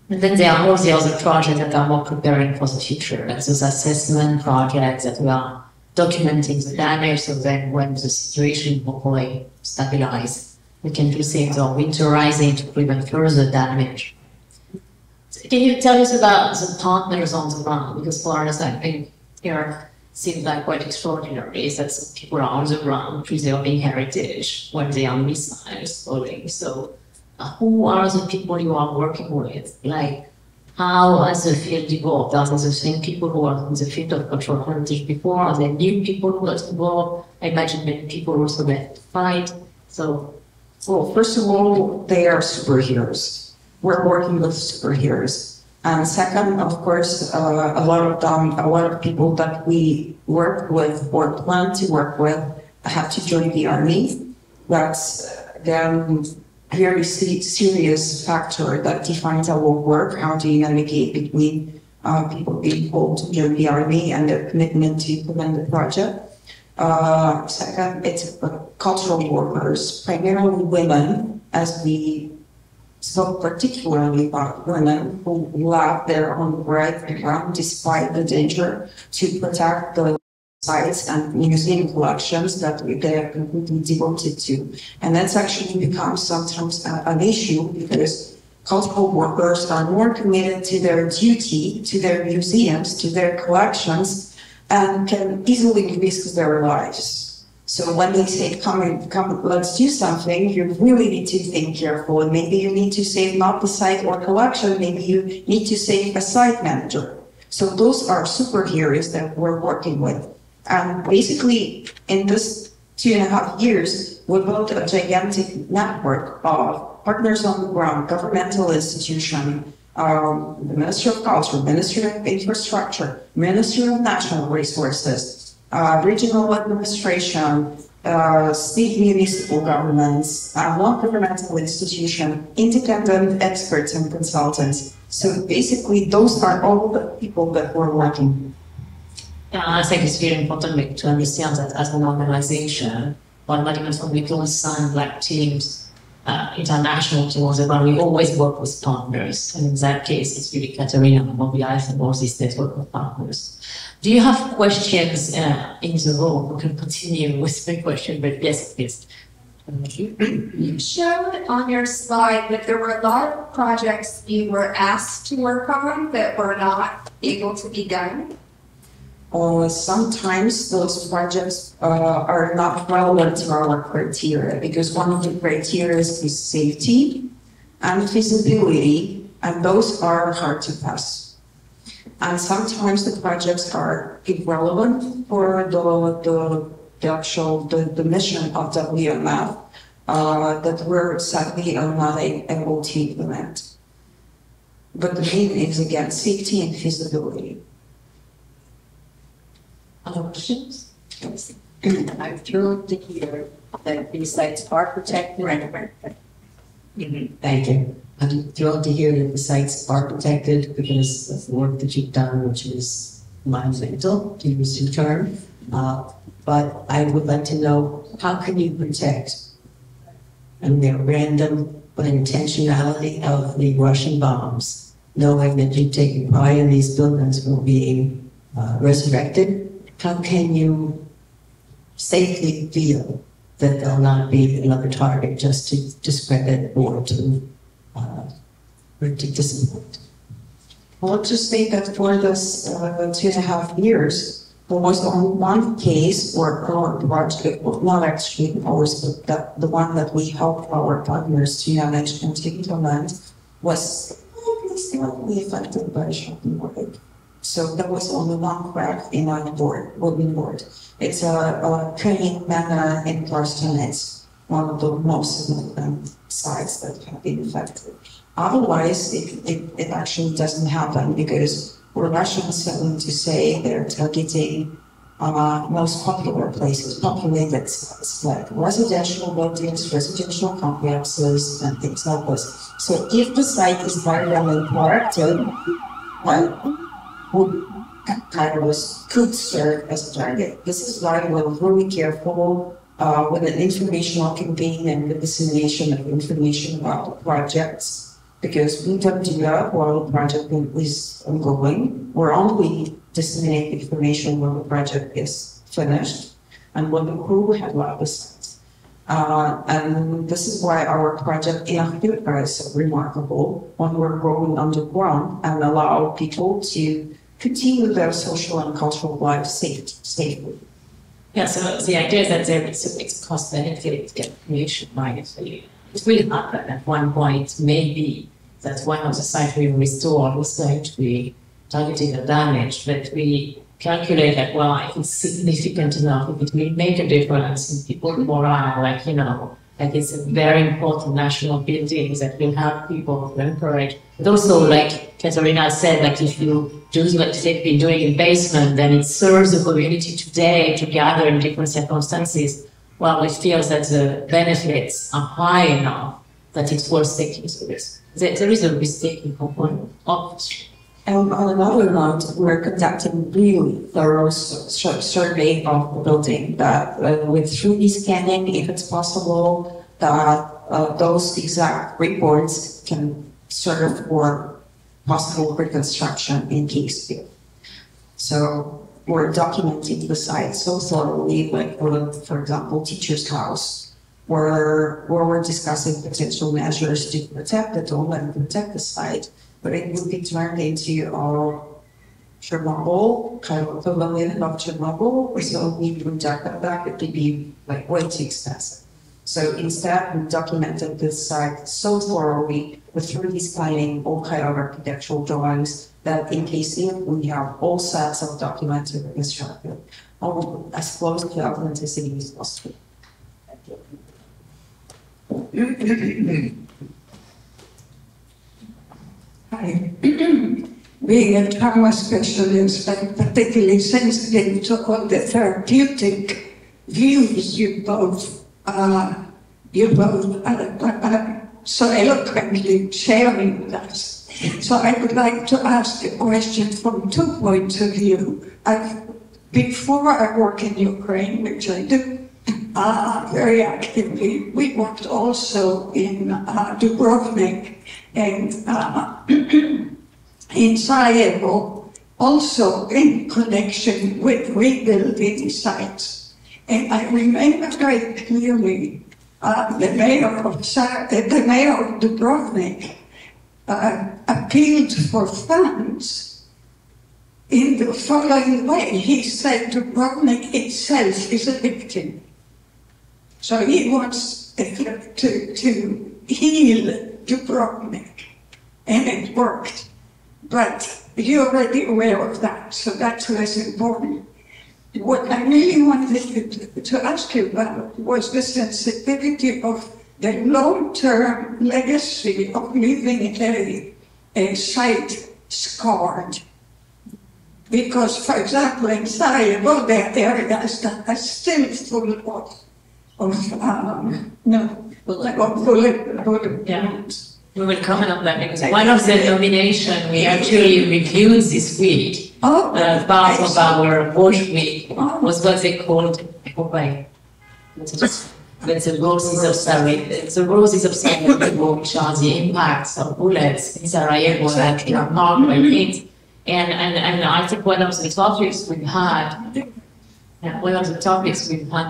And then there are all the other projects that are more preparing for the future, like those assessment projects that we are documenting the damage, so then when the situation hopefully stabilizes, we can do things or winterizing to prevent further damage. Can you tell us about the partners on the ground? Because for us, I think here seems like quite extraordinary is that some people are on the ground preserving heritage when they are missiles falling. So who are the people you are working with? Like, how has the field evolved? Are those the same people who are in the field of cultural heritage before? Are there new people who got involved? I imagine many people also left to fight. So, well, first of all, they are superheroes. We're working with superheroes. And second, of course, a lot of people that we work with or plan to work with have to join the army. That's then very serious factor that defines our work. How do you navigate between people being called to join the army and their commitment to implement the project? Second, it's cultural workers, primarily women, as we spoke particularly about women who left their own ground despite the danger to protect the sites and museum collections that they are completely devoted to. And that's actually becomes sometimes an issue because cultural workers are more committed to their duty, to their museums, to their collections, and can easily risk their lives. So when they say, come, let's do something, you really need to think careful. And maybe you need to save not the site or collection, maybe you need to save a site manager. So those are superheroes that we're working with. And basically, in this 2.5 years, we built a gigantic network of partners on the ground, governmental institutions, the Ministry of Culture, Ministry of Infrastructure, Ministry of Natural Resources, regional administration, state municipal governments, non-governmental institutions, independent experts and consultants. So basically, those are all the people that we're working with. Yeah, I think it's very important to understand that as an organization, or not even when we don't sign like teams, international teams, but we always work with partners. And in that case, it's really Kateryna mobilizing all these network of partners. Do you have questions in the room? We can continue with the question, but yes, please. You showed on your slide that there were a lot of projects you were asked to work on that were not able to be done. Sometimes those projects are not relevant to our criteria because one of the criteria is safety and feasibility, and those are hard to pass. And sometimes the projects are irrelevant for the mission of WMF that we're sadly not able to implement. But the main is again safety and feasibility. Other questions? Yes. I'm thrilled to hear that these sites are protected. Thank you. I'm thrilled to hear that the sites are protected because of the work that you've done, which is monumental, to use your term. But I would like to know, how can you protect the random but intentionality of the Russian bombs, knowing that you've taken pride in these buildings from being resurrected? How can you safely feel that there'll not be another target just to discredit or to disappoint? Well, let's just say that for this 2.5 years, there was only one case or project, not actually ours, but the one that we helped our partners to manage and to implement was slightly affected by shocking wave. So that was only one crack in our wooden board. It's a training manor in It's one of the most significant sites that have been affected. Otherwise, it actually doesn't happen because Russians tend to say they're targeting most popular places, populated sites like residential buildings, residential complexes, and things like this. So if the site is very well impacted, could serve as a target. This is why we're really careful with an informational campaign and the dissemination of information about projects, because we don't do that while the project is ongoing. We're only disseminating information when the project is finished and when the crew have left the site. And this is why our project in Kyiv is so remarkable when we're going underground and allow people to continue their social and cultural life safely. Yeah, so the idea is that there is a mixed cost benefit to get information right. It will happen at one point, maybe that one of the sites we restore is going to be targeted or damaged, but we calculate that, well, if it's significant enough, if it will make a difference in people's morale, like it's a very important national building that will help people to encourage. But also, like Kateryna said, like if you do what they've been doing in basement, then it serves the community today to gather in different circumstances. Well, we feel that the benefits are high enough that it's worth taking the risk. There is a risk-taking component, obviously. And on another note, we're conducting really thorough survey of the building that with 3D scanning, if it's possible, that those exact reports can serve for possible reconstruction in Kyiv. So we're documenting the site so thoroughly, like for example, teacher's house, where we're discussing potential measures to protect the dome and protect the site. But it would be turned into Chernobyl, kind of equivalent of Chernobyl, so we reject that, it would be like way too expensive. So instead, we documented this site so thoroughly with 3D scanning, all kind of architectural drawings, that in Kyiv we have all sets of documented construction, as close to authenticity as possible. Hi. Being a trauma specialist, I'm particularly sensitive to all the therapeutic views you both so eloquently sharing with us. So I would like to ask a question from 2 points of view. Before I work in Ukraine, which I do very actively, we worked also in Dubrovnik and in Sarajevo, also in connection with rebuilding sites. And I remember very clearly the mayor of Dubrovnik appealed for funds in the following way. He said Dubrovnik itself is a victim. So he wants to heal Dubrovnik, and it worked. But you're already aware of that, so that's less important. What I really wanted to ask you about was the sensitivity of the long-term legacy of leaving a site scarred. Because, for example, in Sarajevo, there are areas that are still full of bullet. Yeah. We will comment on that because one of the nominations we actually reviewed this week, part of our work week, was what they called the roses of Sarajevo. The roses of Sarajevo, which are the impacts of bullets in Sarajevo that are marked by it. And I think one of the topics we've had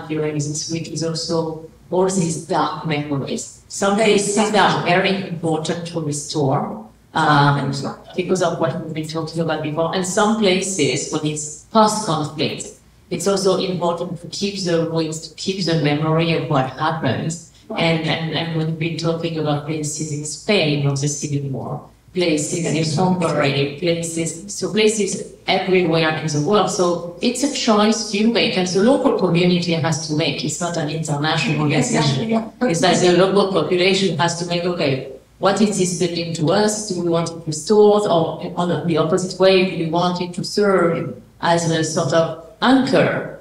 during this week is also all these dark memories. Some places that are very important to restore because of what we've been talking about before. And some places, when it's post-conflict, it's also important to keep the ruins, to keep the memory of what happens. And we've been talking about places in Spain of the Civil War. places in Hungary, places everywhere in the world. So it's a choice you make, and the local community has to make. It's not an international decision. It's that the local population has to make, okay, what is this building to us? Do we want it restored, or on the opposite way, do we want it to serve as a sort of anchor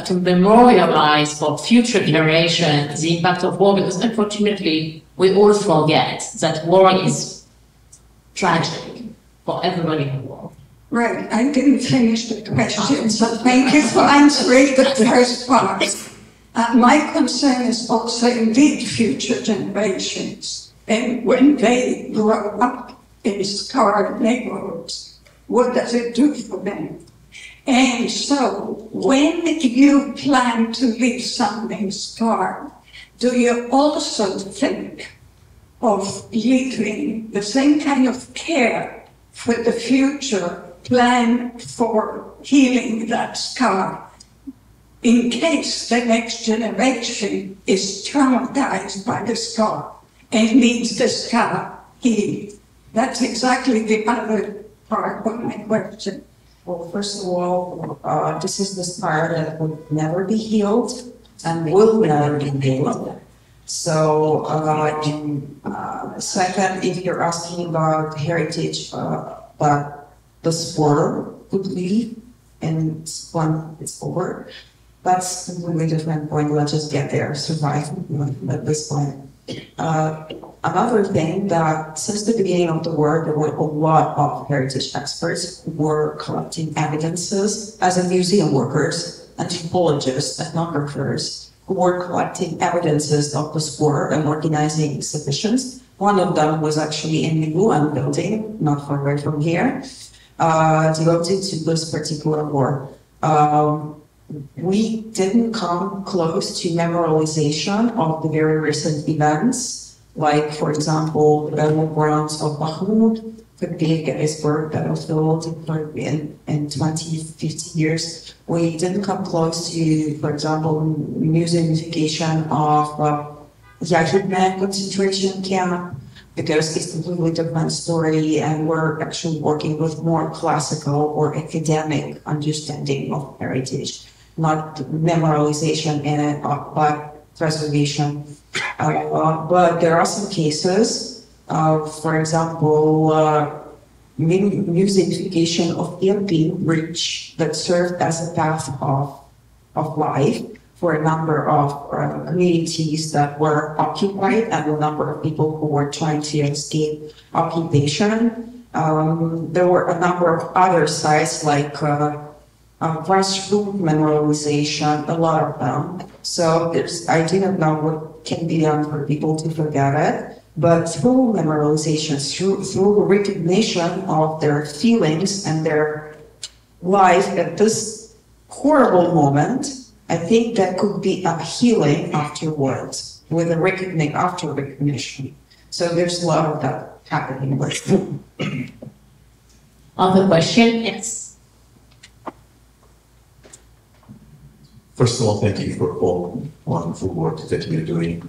to memorialize for future generations the impact of war? Because unfortunately, we all forget that war is tragic for everybody in the world. Right, I didn't finish the question, so thank you for answering the first part. My concern is also indeed future generations, and when they grow up in scarred neighborhoods, what does it do for them? And so, when you plan to leave something scarred, do you also think of leaving the same kind of care for the future, plan for healing that scar, in case the next generation is traumatized by the scar and needs the scar healed? That's exactly the other part of my question. Well, first of all, this is the scar that would never be healed and will never be healed. So, second, if you're asking about heritage, but the sport could leave and when it's over, that's a completely different point. Let's just get there, survive at this point. Another thing that since the beginning of the war, there were a lot of heritage experts who were collecting evidences as a museum workers, anthropologists, ethnographers, who were collecting evidences of the sport and organizing exhibitions. One of them was actually in the UN building, not far away from here, devoted to this particular war. We didn't come close to memorialization of the very recent events, like, for example, the battlegrounds of Bakhmut, could be a Gettysburg battlefield in 20, 50 years. We didn't come close to, for example, museification of Chernihiv concentration camp, because it's a completely different story, and we're actually working with more classical or academic understanding of heritage, not memorialization in it, but preservation. But there are some cases, for example, museification of Irpin Bridge that served as a path of life for a number of communities that were occupied and a number of people who were trying to escape occupation. There were a number of other sites like grassroots memorialization, a lot of them. So I do not know what can be done for people to forget it, but through memorialization, through recognition of their feelings and their life at this horrible moment, I think that could be a healing afterwards, with a after recognition. So there's a lot of that happening. Other question? Yes. First of all, thank you for all wonderful work that you're doing.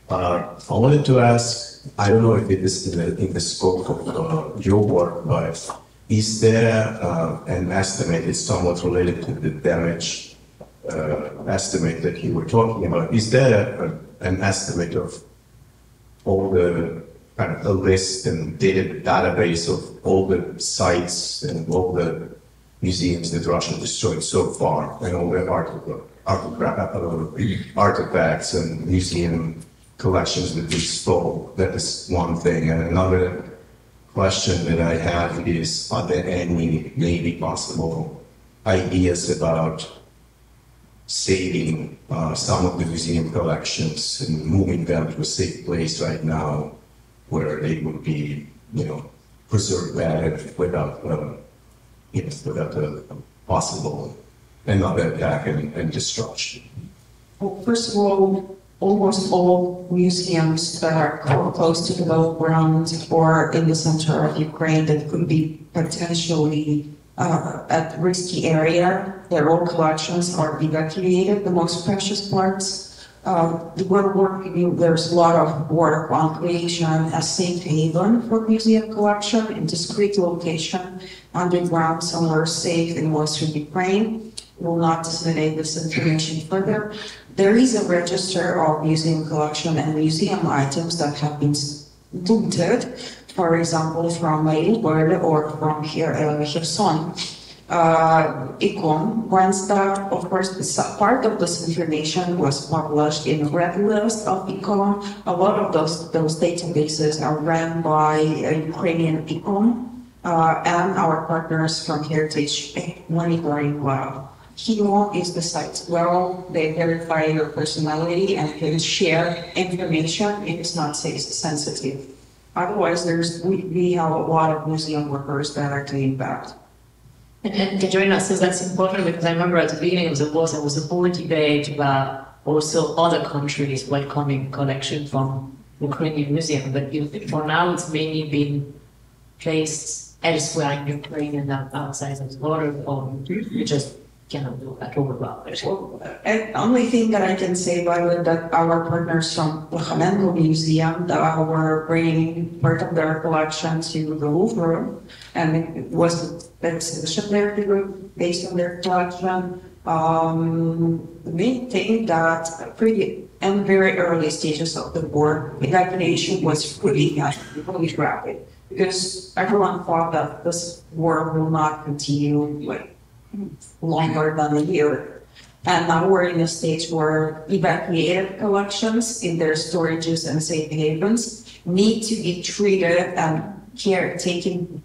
I wanted to ask, I don't know if it is in the scope of your work, but is there an estimate, it's somewhat related to the damage estimate that you were talking about, is there an estimate of all the kind of a list and database of all the sites and all the museums that Russia destroyed so far, and all the artifacts and museum collections that they stole? That is one thing. And another question that I have is, are there any maybe possible ideas about saving some of the museum collections and moving them to a safe place right now where they would be, preserved better without a possible another attack and destruction? Well, first of all, almost all museums that are close to the battleground or in the center of Ukraine that could be potentially at risky area, their own collections are evacuated, the most precious parts. we're working, there's a lot of work on creation a safe haven for museum collection in discrete location underground, somewhere safe in western Ukraine. Will not disseminate this information further. There is a register of museum collection and museum items that have been looted, for example, from Mariupol or from Kherson. ICOM, once that, of course, part of this information was published in a red list of ICOM. A lot of those databases are ran by Ukrainian ICOM and our partners from Heritage Monitoring Lab. HEMO is the site where they verify your personality and can share information if it's not sensitive. Otherwise, we have a lot of museum workers that are doing that. And Kateryna says that's important because I remember at the beginning of the war there was a whole debate about also other countries welcoming collection from Ukrainian museum, but for now it's mainly been placed elsewhere in Ukraine and outside of the border, or you just cannot do at all about it. And only thing that I can say about it that our partners from Lukhanenko Museum that were bringing part of their collection to the Louvre, and it was the exhibition there based on their collection. The main thing that in very early stages of the war, evacuation was really rapid because everyone thought that this war will not continue longer than a year. And now we're in a stage where evacuated collections in their storages and safe havens need to be treated and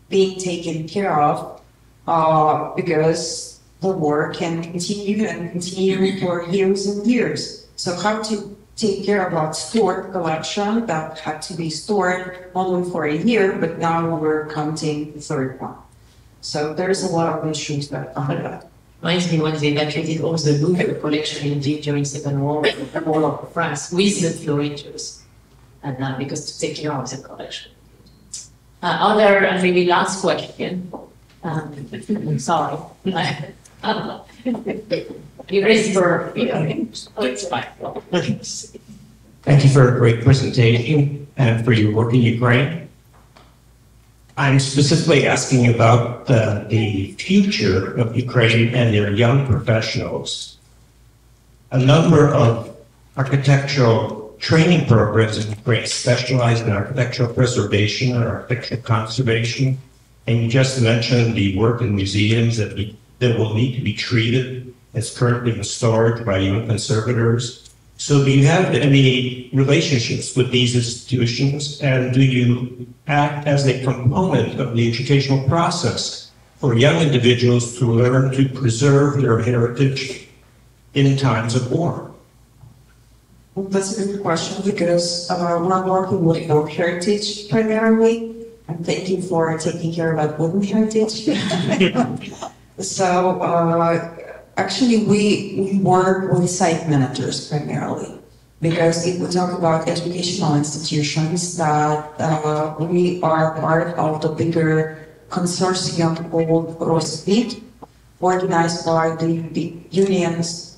being taken care of because the war can continue and continue for years and years. So how to take care about stored collection that had to be stored only for a year, but now we're counting the third one. So there's a lot of issues that are that. Reminds me when they evacuated all the Louvre collection indeed during Second World War of France with the Florentines, and now because to take care of the collection. Other and maybe last question. Sorry. You raised your it's fine. Thank you for a great presentation and for your work in Ukraine. I'm specifically asking about the future of Ukraine and their young professionals. A number of architectural training programs in Ukraine specialize in architectural preservation and architectural conservation. And you just mentioned the work in museums that will need to be treated as currently in storage by young conservators. So do you have any relationships with these institutions, and do you act as a component of the educational process for young individuals to learn to preserve their heritage in times of war? Well, that's a good question because we're working with our heritage primarily. And thank you for taking care of that wooden heritage. So actually, we work with site managers primarily, because if we talk about educational institutions, that we are part of the bigger consortium called ROSVIT, organized by the unions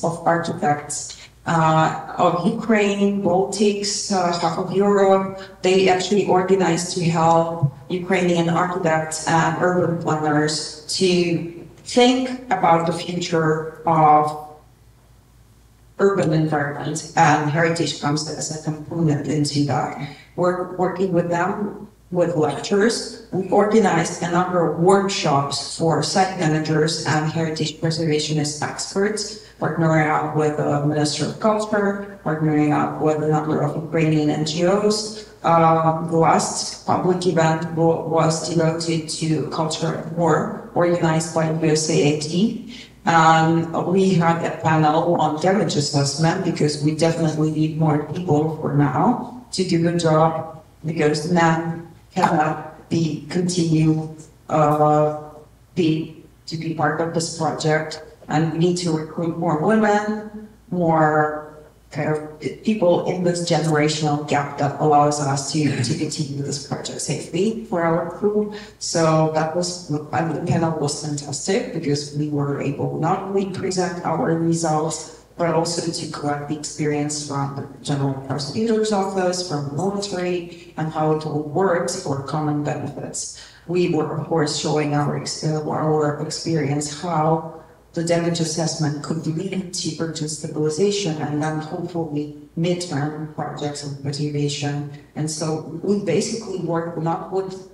of architects of Ukraine, Baltics, half of Europe. They actually organized to help Ukrainian architects and urban planners to think about the future of urban environment, and heritage comes as a component into that. We're working with them with lectures. We organized a number of workshops for site managers and heritage preservationist experts, partnering up with the Minister of Culture, partnering up with a number of Ukrainian NGOs. The last public event was devoted to culture at war, organized by USAID. We had a panel on damage assessment because we definitely need more people for now to do the job, because men cannot continue to be part of this project, and we need to recruit more women, more kind of people in this generational gap that allows us to continue this project safely for our crew. So that was, the panel was fantastic because we were able not only present our results, but also to collect the experience from the General Prosecutor's Office, from the military, and how it all works for common benefits. We were, of course, showing our experience how the damage assessment could lead deeper to stabilization and then hopefully midterm projects of motivation. And so we basically work not with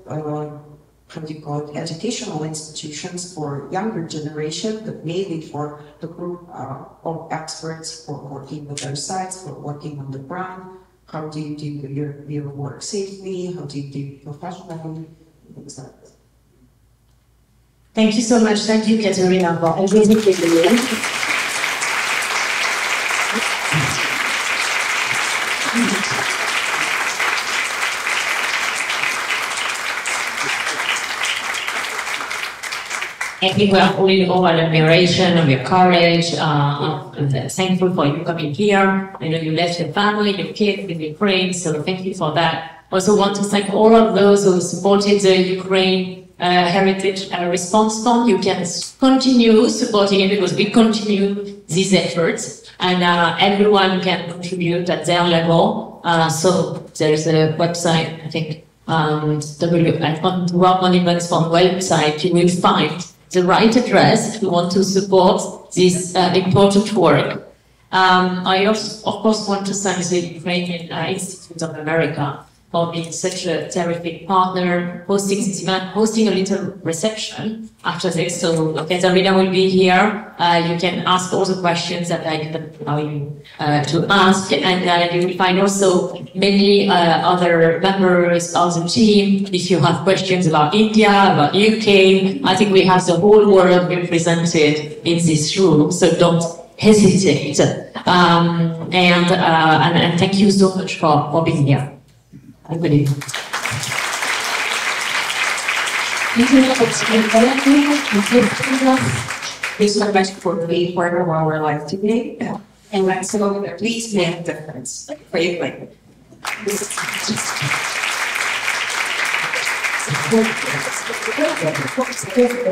educational institutions for younger generation, but mainly for the group of experts for working with their sites, for working on the ground. How do you do your work safely? How do you do it professionally? Things like that. Thank you so much. Thank you, Kateryna, for everything you're doing. I think we are all in awe and admiration of your courage. Thankful for you coming here. I know you left your family, your kids in Ukraine, so thank you for that. Also want to thank all of those who supported the Ukraine Heritage Response Fund. You can continue supporting it because we continue these efforts, and everyone can contribute at their level. So there is a website, I think, on the World Monuments Fund website. You will find the right address if you want to support this important work. I also, of course, want to thank the Ukrainian Institute of America for being such a terrific partner, hosting this event, hosting a little reception after this. So Kateryna will be here. You can ask all the questions that I didn't allow you to ask. And you will find also many other members of the team. If you have questions about India, about UK, I think we have the whole world represented in this room. So don't hesitate. And thank you so much for being here. I believe. Thanks so much for being part of our life today. And so please make a difference for your life.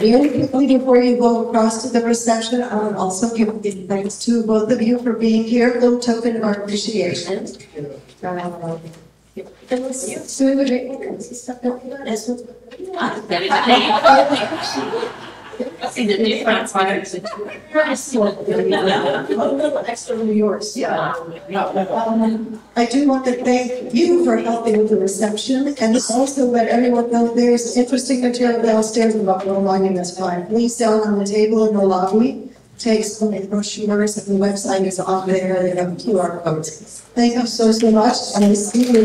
Really quickly before you go across to the reception, I would also give thanks to both of you for being here. A little token of our appreciation. See the difference. Extra New York's, yeah. I do want to thank you for helping with the reception, and also let everyone know there's interesting material downstairs about World Monuments Fund. Please down on the table in the lobby. Take some brochures, and the website is on there. They have QR codes. Thank you so much, and I see you.